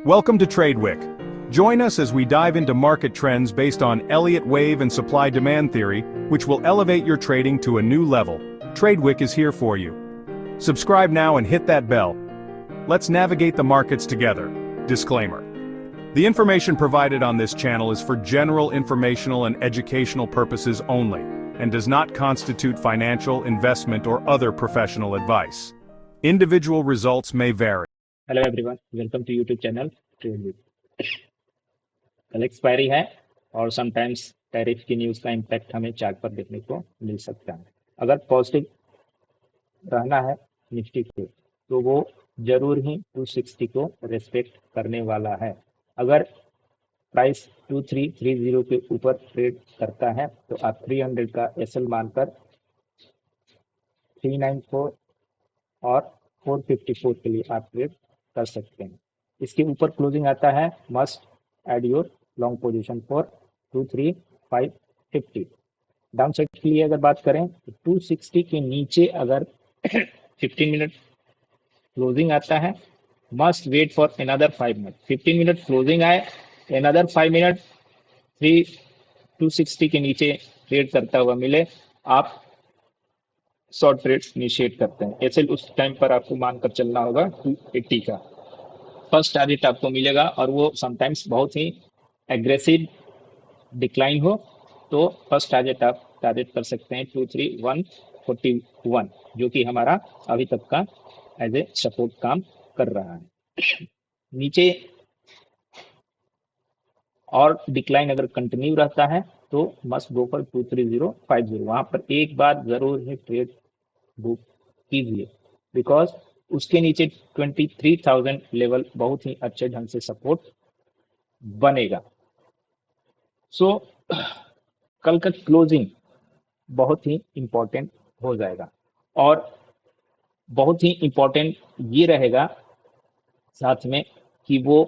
Welcome to TradeWick. Join us as we dive into market trends based on Elliott wave and supply-demand theory, which will elevate your trading to a new level. TradeWick is here for you. Subscribe now and hit that bell. Let's navigate the markets together. Disclaimer. The information provided on this channel is for general informational and educational purposes only, and does not constitute financial, investment, or other professional advice. Individual results may vary. Hello everyone, welcome to YouTube channel trade with. कल expiry है और sometimes tariff की news का impact हमें chart पर देखने को मिल सकता है। अगर पॉजिटिव रहना है निफ्टी के तो वो जरूर ही 260 को रेस्पेक्ट करने वाला है। अगर प्राइस 2330 के ऊपर ट्रेड करता है तो आप 300 का एसएल मानकर 394 और 454 के लिए आप ट्रेड कर सकते हैं। इसके ऊपर क्लोजिंग आता है, must add your long position for 23550। Downside के लिए अगर बात करें तो 260 के नीचे अगर 15 मिनट क्लोजिंग आता है, must wait for another 5 minute. 15 minute closing आए, अनदर 5 मिनट 260 के नीचे ट्रेड करता हुआ मिले, आप शॉर्ट ट्रेड इनिशिएट करते हैं। ऐसे उस टाइम पर आपको मानकर चलना होगा 280 का फर्स्ट टारगेट आपको मिलेगा, और वो समटाइम्स बहुत ही एग्रेसिव डिक्लाइन हो तो फर्स्ट टारगेट आप टारगेट कर सकते हैं 23141, जो कि हमारा अभी तक का एज ए सपोर्ट काम कर रहा है। नीचे और डिक्लाइन अगर कंटिन्यू रहता है तो मस्ट गो फॉर 23050। वहां पर एक बार जरूर ही ट्रेड बुक कीजिए, बिकॉज उसके नीचे 23,000 लेवल बहुत ही अच्छे ढंग से सपोर्ट बनेगा। सो कल का क्लोजिंग बहुत ही इंपॉर्टेंट हो जाएगा, और बहुत ही इंपॉर्टेंट ये रहेगा साथ में कि वो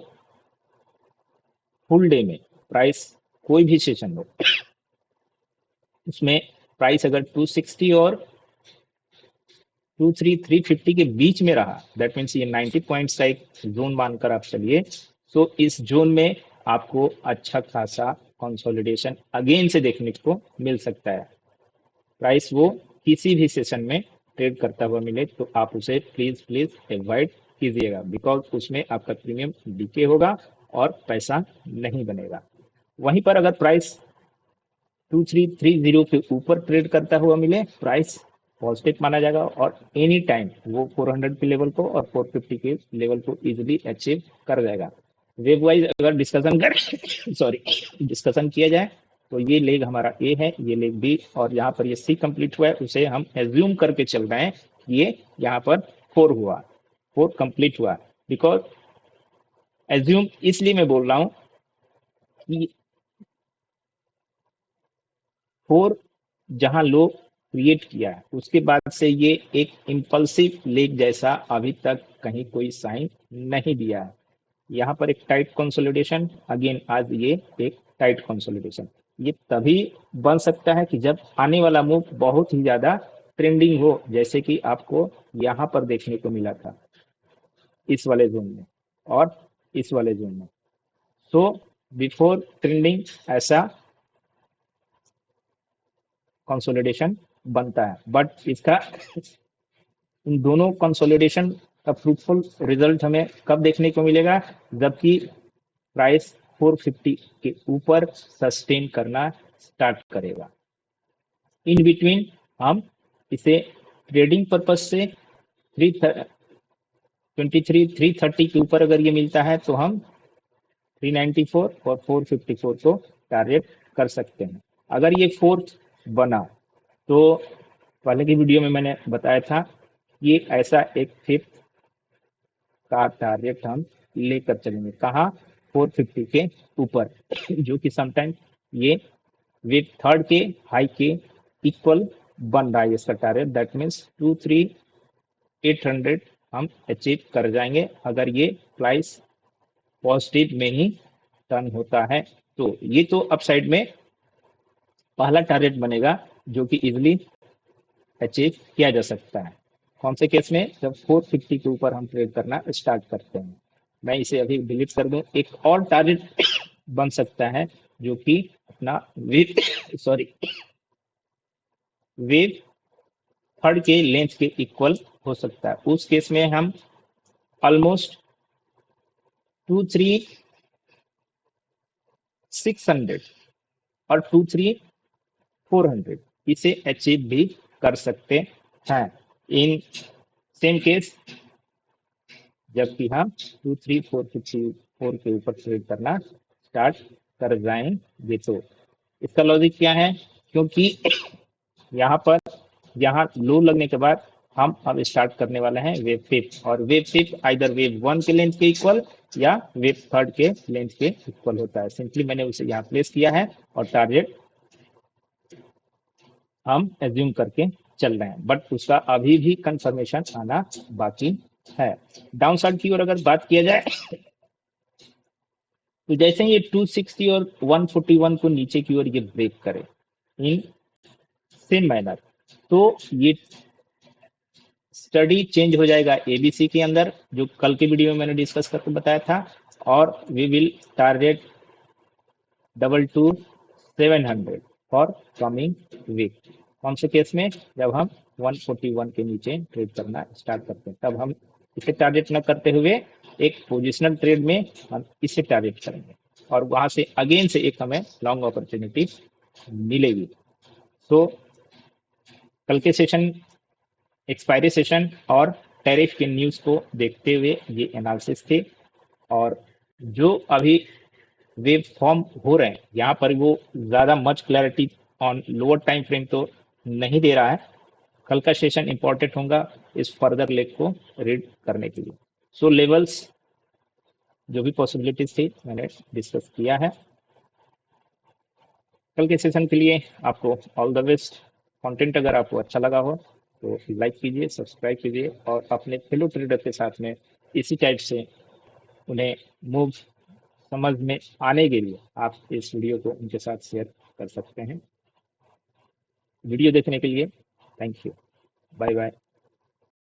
फुल डे में प्राइस कोई भी सेशन हो उसमें प्राइस अगर 260 और 23350 के बीच में रहा, दैट मीन्स ये 90 पॉइंट्स का एक जोन मानकर आप चलिए। सो इस जोन में आपको अच्छा खासा कंसोलिडेशन अगेन से देखने को मिल सकता है। प्राइस वो किसी भी सेशन में ट्रेड करता हुआ मिले तो आप उसे प्लीज अवॉइड कीजिएगा, बिकॉज उसमें आपका प्रीमियम डीके होगा और पैसा नहीं बनेगा। वहीं पर अगर प्राइस 2330 के ऊपर ट्रेड करता हुआ मिले, प्राइस पॉजिटिव माना जाएगा और एनी टाइम वो 400 के लेवल को और 450 के लेवल को इजीली अचीव कर जाएगा। वेब वाइज अगर डिस्कशन किया जाए तो ये लेग हमारा ए है, ये लेग बी, और यहाँ पर ये सी कंप्लीट हुआ है, उसे हम एज्यूम करके चल रहे हैं कि ये यहाँ पर 4 कंप्लीट हुआ। बिकॉज एज्यूम इसलिए मैं बोल रहा हूँ कि 4 जहां लो क्रिएट किया है उसके बाद से ये एक इम्पल्सिव लेग जैसा अभी तक कहीं कोई साइन नहीं दिया है। यहाँ पर एक टाइट कंसोलिडेशन, अगेन आज ये एक टाइट कंसोलिडेशन, ये तभी बन सकता है कि जब आने वाला मूव बहुत ही ज्यादा ट्रेंडिंग हो, जैसे कि आपको यहाँ पर देखने को मिला था इस वाले जोन में और इस वाले जोन में। सो बिफोर ट्रेंडिंग ऐसा कंसोलिडेशन बनता है, बट इसका इन दोनों कंसोलिडेशन का फ्रूटफुल रिजल्ट हमें कब देखने को मिलेगा, जबकि प्राइस 450 के ऊपर सस्टेन करना स्टार्ट करेगा। इन बिटवीन हम इसे ट्रेडिंग पर्पज से 330 के ऊपर अगर ये मिलता है तो हम 394 और 454 को टारगेट कर सकते हैं। अगर ये फोर्थ बना तो पहले की वीडियो में मैंने बताया था ये ऐसा एक फिफ्थ का टारगेट हम लेकर चलेंगे, कहाँ 450 के ऊपर, जो कि समटाइम ये वेब थर्ड के हाई के इक्वल बन रहा है इसका टारगेट। दैट मीन्स 23800 हम अचीव कर जाएंगे अगर ये प्राइस पॉजिटिव में ही टर्न होता है। तो ये तो अपसाइड में पहला टारगेट बनेगा जो कि इजिली अचीव किया जा सकता है। कौन से केस में, जब 450 के ऊपर हम ट्रेड करना स्टार्ट करते हैं। मैं इसे अभी डिलीट कर दूं, एक और टारगेट बन सकता है जो कि अपना वेव सॉरी वेव थर्ड के लेंथ के इक्वल हो सकता है। उस केस में हम ऑलमोस्ट 23600 और 23400 इसे अचीव भी कर सकते हैं इन सेम केस, जबकि हम 23454 के ऊपर ट्रेड करना स्टार्ट कर जाएंगे। तो इसका लॉजिक क्या है, क्योंकि यहाँ पर यहाँ लो लगने के बाद हम अब स्टार्ट करने वाले हैं वेव फिफ्थ, और wave fifth either wave one के लेंथ के इक्वल या वेव थर्ड के लेंथ के इक्वल होता है। सिंपली मैंने उसे यहाँ प्लेस किया है और टारगेट हम एज्यूम करके चल रहे हैं, बट उसका अभी भी कंफर्मेशन आना बाकी है। डाउन साइड की ओर अगर बात किया जाए तो जैसे ही ये 260 और 141 को नीचे की ओर ये ब्रेक करे इन सेम मैनर, तो ये स्टडी चेंज हो जाएगा एबीसी के अंदर, जो कल के वीडियो में मैंने डिस्कस करके बताया था, और we will target 22700 for coming week. कौन से केस में, जब हम 141 के नीचे ट्रेड करना स्टार्ट करते हैं, तब हम इसे टारगेट न करते हुए एक पोजिशनल ट्रेड में हम इसे टारगेट करेंगे, और वहां से अगेन से एक हमें लॉन्ग अपॉर्चुनिटी मिलेगी। तो कल के सेशन एक्सपायरी सेशन और टैरिफ के न्यूज़ को देखते हुए ये एनालिसिस थे, और जो अभी वेव फॉर्म हो रहे हैं यहाँ पर वो ज़्यादा much clarity on lower time frame तो नहीं दे रहा है। कल का सेशन इंपॉर्टेंट होगा इस फर्दर लेग को रीड करने के लिए। सो लेवल्स जो भी पॉसिबिलिटीज थी मैंने डिस्कस किया है। कल के सेशन के लिए आपको ऑल द बेस्ट। कंटेंट अगर आपको अच्छा लगा हो तो लाइक कीजिए, सब्सक्राइब कीजिए, और अपने फेलो ट्रेडर के साथ में इसी टाइप से उन्हें मूव समझ में आने के लिए आप इस वीडियो को उनके साथ शेयर कर सकते हैं। वीडियो देखने के लिए थैंक यू, बाय बाय।